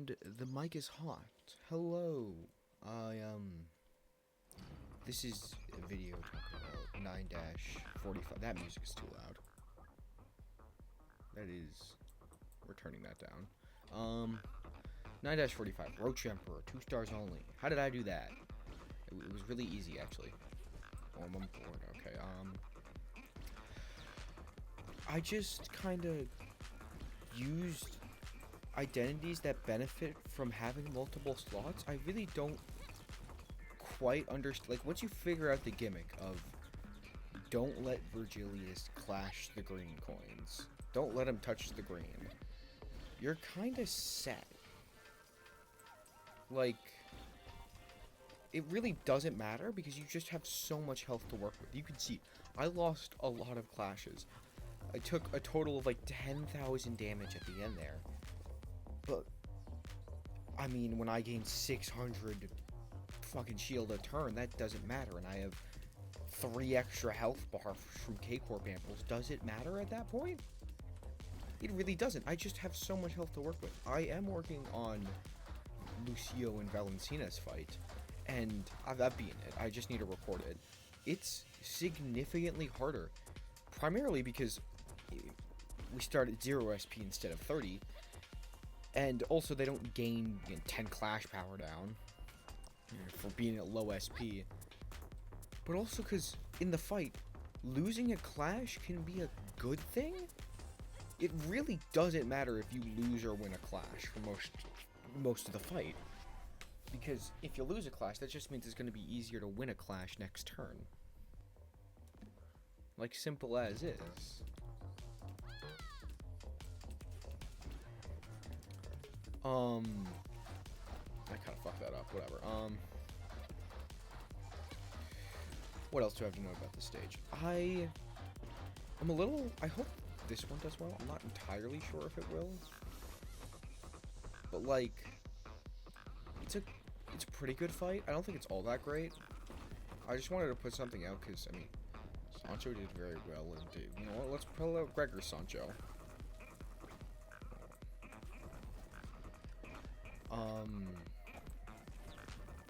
And the mic is hot. Hello. This is a video talking about 9-45. That music is too loud. That is, we're turning that down. 9-45, Roach Emperor, 2 stars only. How did I do that? It was really easy, actually. Oh, I'm on board, okay, I just kind of used identities that benefit from having multiple slots. I really don't quite understand. Like, once you figure out the gimmick of don't let Virgilius clash the green coins, don't let him touch the green, you're kind of set. Like, it really doesn't matter because you just have so much health to work with. You can see, I lost a lot of clashes. I took a total of like 10,000 damage at the end there. But, I mean, when I gain 600 fucking shield a turn, that doesn't matter. And I have 3 extra health bar from K-Corp amples. Does it matter at that point? It really doesn't. I just have so much health to work with. I am working on Lucio and Valencina's fight, and I've beaten it. I just need to record it. It's significantly harder, primarily because we start at 0 SP instead of 30, and also they don't gain 10 clash power down for being at low SP, but also because in the fight, losing a clash can be a good thing. It really doesn't matter if you lose or win a clash for most of the fight, because if you lose a clash, that just means it's going to be easier to win a clash next turn. Like, simple as is. I kind of fucked that up, whatever. What else do I have to know about this stage? I'm a little, I hope this one does well. I'm not entirely sure if it will. But, like, it's a pretty good fight. I don't think it's all that great. I just wanted to put something out because, I mean, Sancho did very well indeed. You know what, let's pull out Gregor Sancho.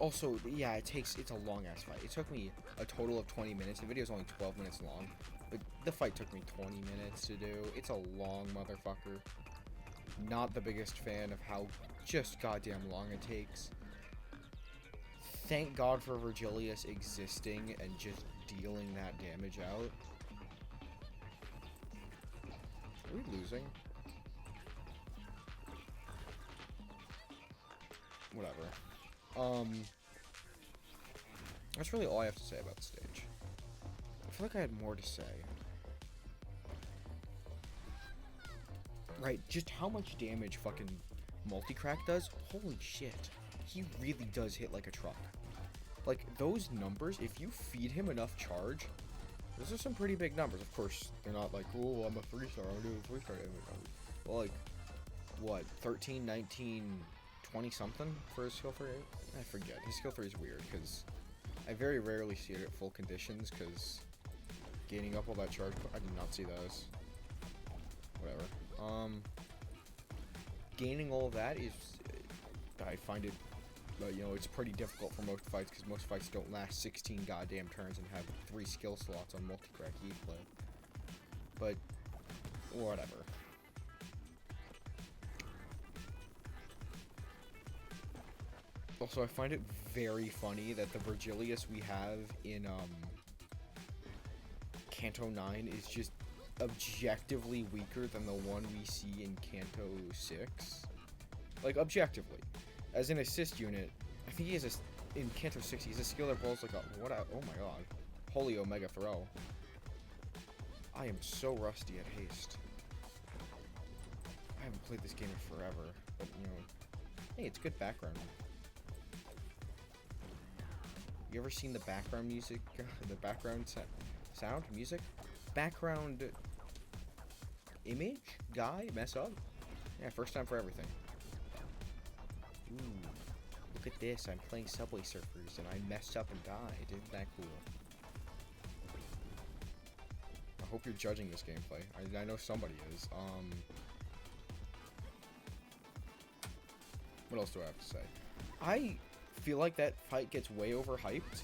Also, yeah, it's a long-ass fight. It took me a total of 20 minutes. The video's only 12 minutes long, but the fight took me 20 minutes to do. It's a long motherfucker. Not the biggest fan of how just goddamn long it takes. Thank God for Virgilius existing and just dealing that damage out. Are we losing? Whatever. That's really all I have to say about the stage. I feel like I had more to say. Right, just how much damage fucking multi-crack does? Holy shit. He really does hit like a truck. Like, those numbers, if you feed him enough charge, those are some pretty big numbers. Of course, they're not like, oh, I'm a 3-star, I'm doing 3-star damage. Well, like, what, 13, 19, 20 something for his skill 3? I forget. His skill 3 is weird, because I very rarely see it at full conditions, because gaining up all that charge, I did not see those. Whatever. Gaining all of that is, I find it, you know, it's pretty difficult for most fights, because most fights don't last 16 goddamn turns and have 3 skill slots on multi-crack e-play. But, whatever. Also, I find it very funny that the Virgilius we have in, Kanto 9 is just objectively weaker than the one we see in Kanto 6. Like, objectively. As an assist unit, I think he has a, in Kanto 6, he has a skill that rolls like a, oh my god. Holy Omega Throw. I am so rusty at haste. I haven't played this game in forever, but, you know, hey, it's good background. You ever seen the background music, the background sound, music? Background image guy mess up? Yeah, first time for everything. Ooh, look at this. I'm playing Subway Surfers and I messed up and died. Isn't that cool? I hope you're judging this gameplay. I know somebody is. What else do I have to say? I feel like that fight gets way overhyped.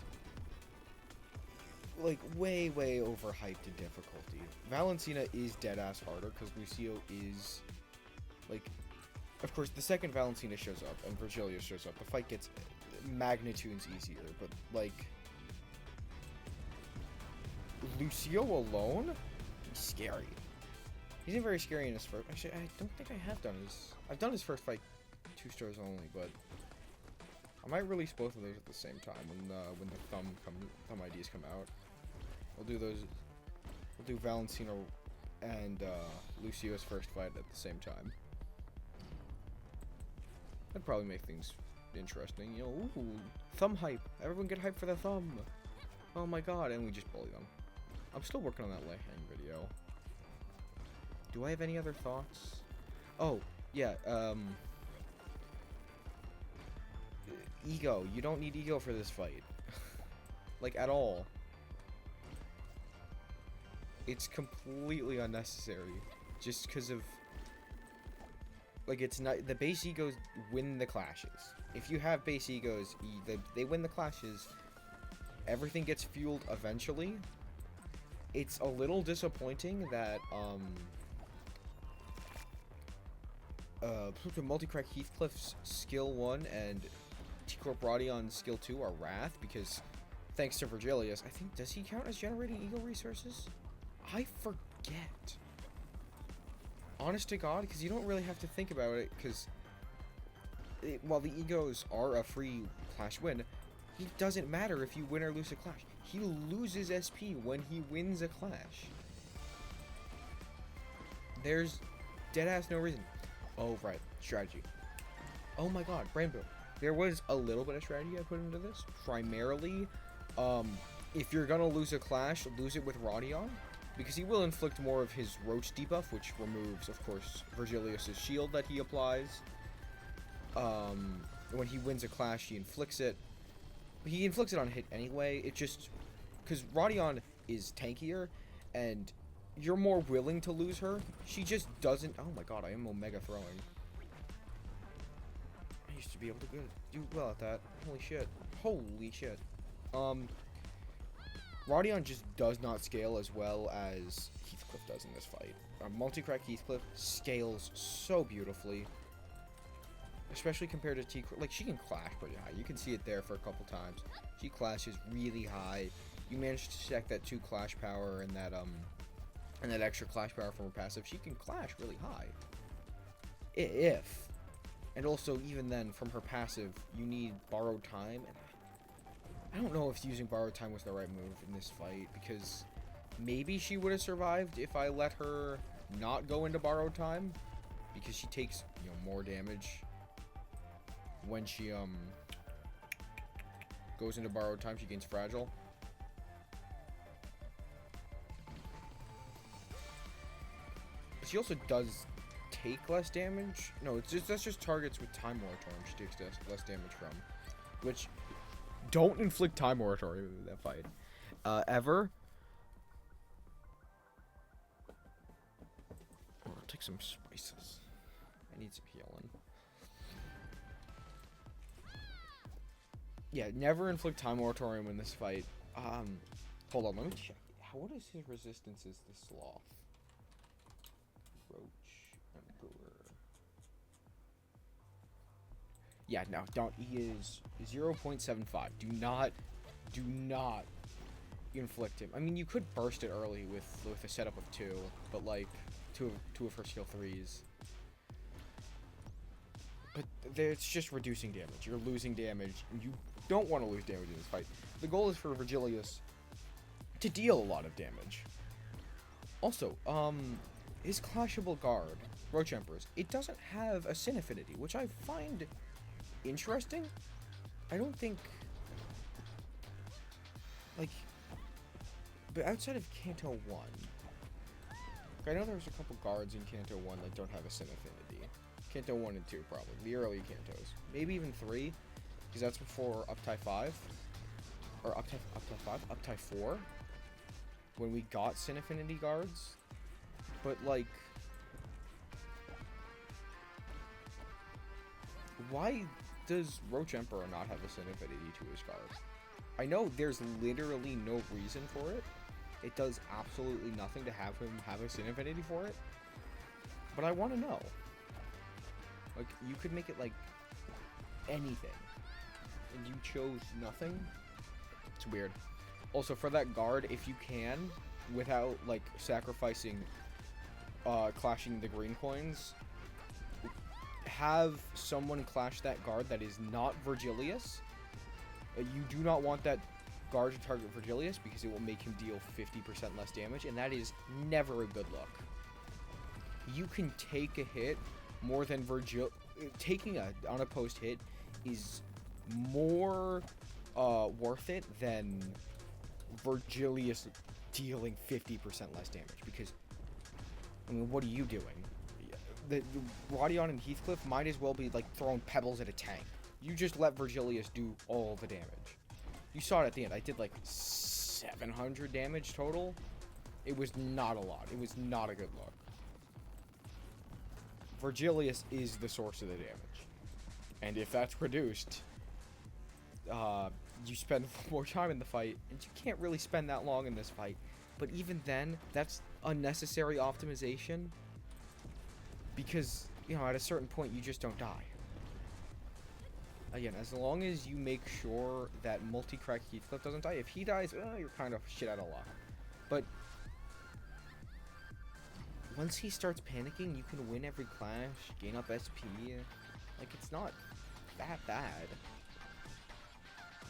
Like, way, way overhyped in difficulty. Valentina is dead-ass harder, because Lucio is, like... Of course, the second Valentina shows up, and Virgilius shows up, the fight gets magnitudes easier, but, like... Lucio alone? He's scary. He's not very scary in his first... Actually, I don't think I have done his... I've done his first fight 2 stars only, but... I might release both of those at the same time when the thumb IDs come out. We'll do those. We'll do Valentino and Lucio's first fight at the same time. That'd probably make things interesting. You know, ooh, thumb hype. Everyone get hype for the thumb. Oh my god, and we just bully them. I'm still working on that leg hang video. Do I have any other thoughts? Oh, yeah, ego. You don't need ego for this fight. Like, at all. It's completely unnecessary. Just because of... Like, it's not... The base egos win the clashes. If you have base egos, they win the clashes. Everything gets fueled eventually. It's a little disappointing that, Multicrack Heathcliff's skill 1 and T-Corp Rodion's skill 2 are Wrath, because thanks to Virgilius, I think, does he count as generating ego resources? I forget. Honest to God, because you don't really have to think about it, because while the egos are a free clash win, it doesn't matter if you win or lose a clash. He loses SP when he wins a clash. There's deadass no reason. Oh, right. Strategy. Oh my god, brain boom. There was a little bit of strategy I put into this. Primarily, if you're gonna lose a clash, lose it with Rodion, because he will inflict more of his Roach debuff, which removes, of course, Virgilius' shield that he applies. When he wins a clash, he inflicts it. He inflicts it on hit anyway. It just... Because Rodion is tankier, and you're more willing to lose her. She just doesn't... Oh my god, I am Omega throwing. I used to be able to do well at that. Holy shit. Holy shit. Rodion just does not scale as well as Heathcliff does in this fight. Multicrack Heathcliff scales so beautifully. Especially compared to T... Like, she can clash pretty high. You can see it there for a couple times. She clashes really high. You manage to check that 2 clash power and that extra clash power from her passive. She can clash really high. If. And also, even then, from her passive, you need borrowed time. And I don't know if using borrowed time was the right move in this fight, because maybe she would have survived if I let her not go into borrowed time, because she takes, you know, more damage when she goes into borrowed time. She gains fragile. But she also does take less damage. No, it's just, that's just targets with time moratorium she takes less damage from, which don't inflict time moratorium in that fight ever. Oh, I'll take some spices. I need some healing. Yeah, never inflict time moratorium in this fight. Hold on, let me check. What is his resistances to sloth? Roach Emperor. Yeah, no, don't. He is 0.75. Do not inflict him. I mean, you could burst it early with a setup of 2, but like two of her skill 3s. But it's just reducing damage. You're losing damage, and you don't want to lose damage in this fight. The goal is for Virgilius to deal a lot of damage. Also, his clashable guard, Roach Emperors, it doesn't have a Sin Affinity, which I find interesting. I don't think, like, but outside of Kanto 1, I know there's a couple guards in Kanto 1 that don't have a Sin Affinity. Kanto 1 and 2, probably. The early Kantos. Maybe even 3, because that's before Uptie 5. Or Uptie 5? Uptie 4. When we got Sin Affinity guards. But, like, Why does Roach Emperor not have a Sin Affinity to his card? I know there's literally no reason for it. It does absolutely nothing to have him have a Sin Affinity for it. But I want to know. Like, you could make it, like, anything. And you chose nothing? It's weird. Also, for that guard, if you can, without, like, sacrificing, clashing the green coins, have someone clash that guard that is not Virgilius. You do not want that guard to target Virgilius because it will make him deal 50% less damage, and that is never a good look. You can take a hit more than taking a unopposed hit is more worth it than Virgilius dealing 50% less damage, because, I mean, what are you doing? The Rodion and Heathcliff might as well be, like, throwing pebbles at a tank. You just let Virgilius do all the damage. You saw it at the end. I did, like, 700 damage total. It was not a lot. It was not a good look. Virgilius is the source of the damage. And if that's produced, you spend more time in the fight, and you can't really spend that long in this fight. But even then, that's unnecessary optimization, because, you know, at a certain point, you just don't die. Again, as long as you make sure that multi-crack Heathcliff doesn't die. If he dies, you're kind of shit out of luck. But once he starts panicking, you can win every clash, gain up SP. Like, it's not that bad.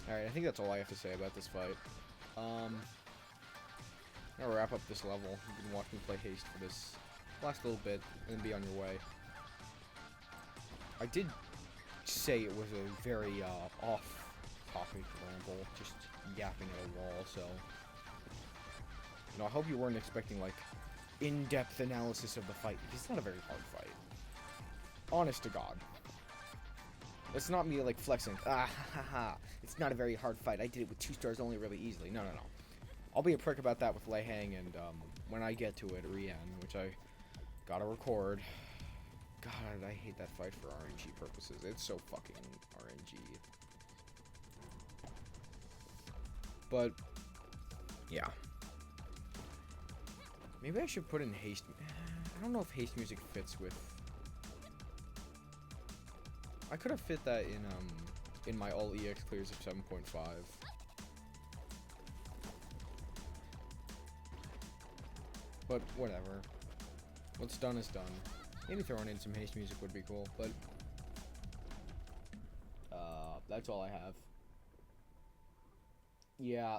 Alright, I think that's all I have to say about this fight. I'm gonna wrap up this level. You can watch me play Haste for this last little bit, and then be on your way. I did say it was a very off-topic ramble, just yapping at a wall, so... You know, I hope you weren't expecting, like, in-depth analysis of the fight, because it's not a very hard fight. Honest to God. It's not me, like, flexing. Ah, ha, ha, ha. It's not a very hard fight. I did it with 2 stars only really easily. No, no, no. I'll be a prick about that with Lei Hang, and, when I get to it, Rien, which I gotta record. God, I hate that fight for RNG purposes. It's so fucking RNG. But, yeah. Maybe I should put in haste. I don't know if haste music fits with... I could have fit that in my all EX clears of 7.5. But whatever. What's done is done. Maybe throwing in some haste music would be cool, but that's all I have. Yeah.